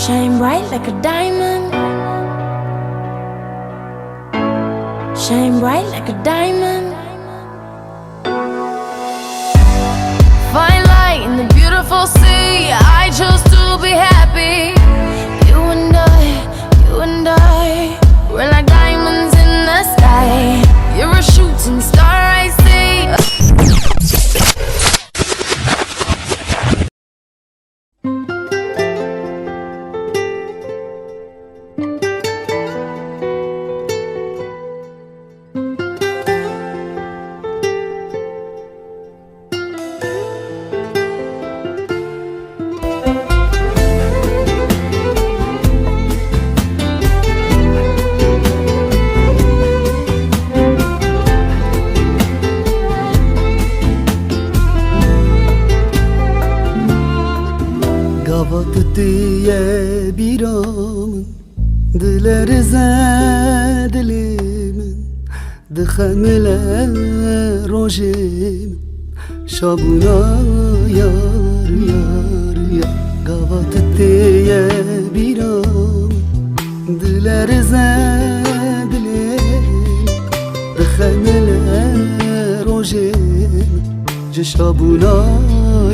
Shine bright like a diamond. Shine bright like a diamond. Fine light in the beautiful sea. I chose to be happy. You and I, we're like diamonds in the sky. You're a shooting star, I see. diye bir amın dileri zedilimin dixemile rojimin şabuna yar yar yar gavat diye bir amın dileri zedilimin dixemile rojimin şabuna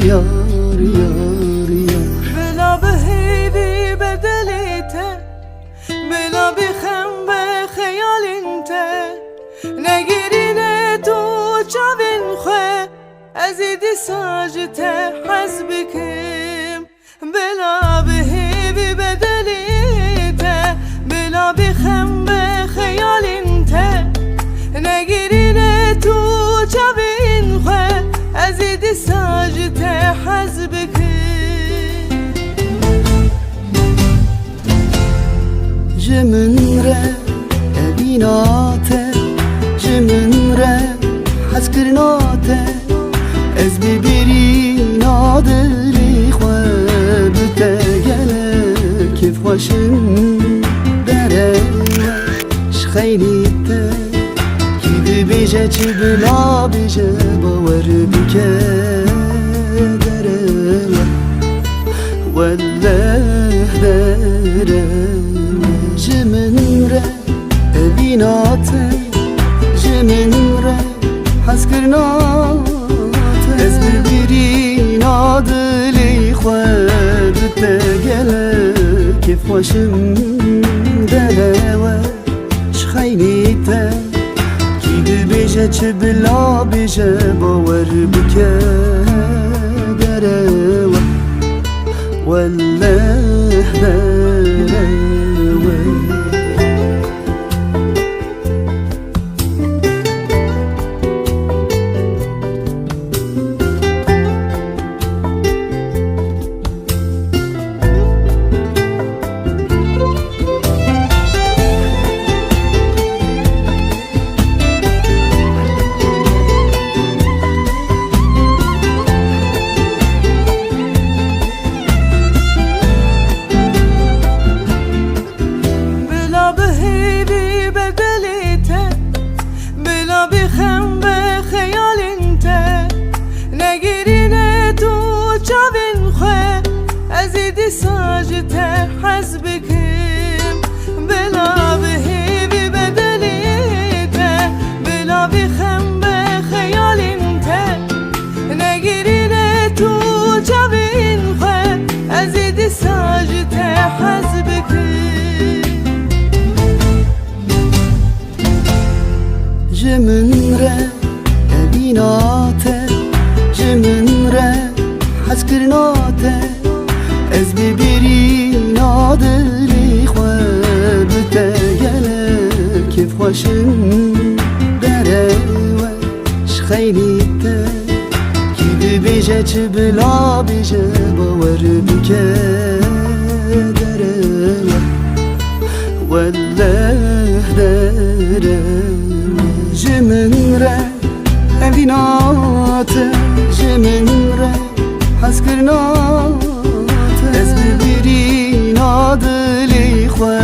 yar yar yar بلا بهيبي بدليته بلا بخم بخيال انت نگرینه تو چاوین خواه ازیدی ساجته حزبكم بلا بهيبي بدليته بلا بخم بخيال انت نگرینه تو چاوین خواه ازیدی ساجته حزبكم جمن re evînate Jimin re hez kirnate Ez bibirîna dilî xwe bi te gelek kêf xweşin dere ji xeynî te kî dibêje çi bila bêje bawer bike dere welleh dere Jimin re evînate Jimin re hez kirnate Ez bibirîna dilî xwe bi te gelek kêf xweşin dere we ji xeynî te kî dibêje çi bila bêje bawer bike dere we welleh dere ساجته حزبكم بلا بهيبي بدليته بلا بخم بخيال انت نگرینه تو جوین خواه ازیدی ساجته حزبكم Jimin re evînate Jimin re hez kirnate Ez bibirîna dilî xwe bi te gelek kêf xweşin dere we ji xeynî te kî dibêje çi bila bêje bawer bike dere we welleh dere Jimin re evînate Jimin re hez kirnate Ez bibirîna dilî xwe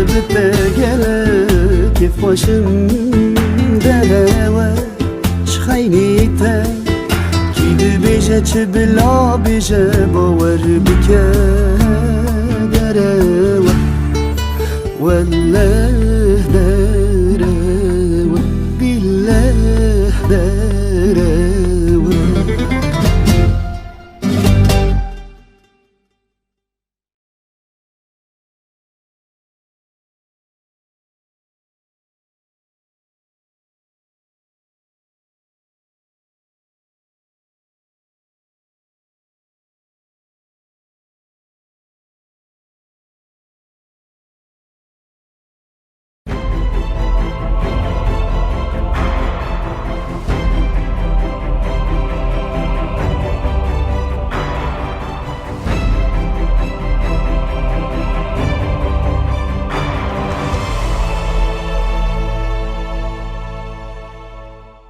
bi te gelek kêf xweşin dere we ji xeynî te kî dibêje çi bila bêje bawer bike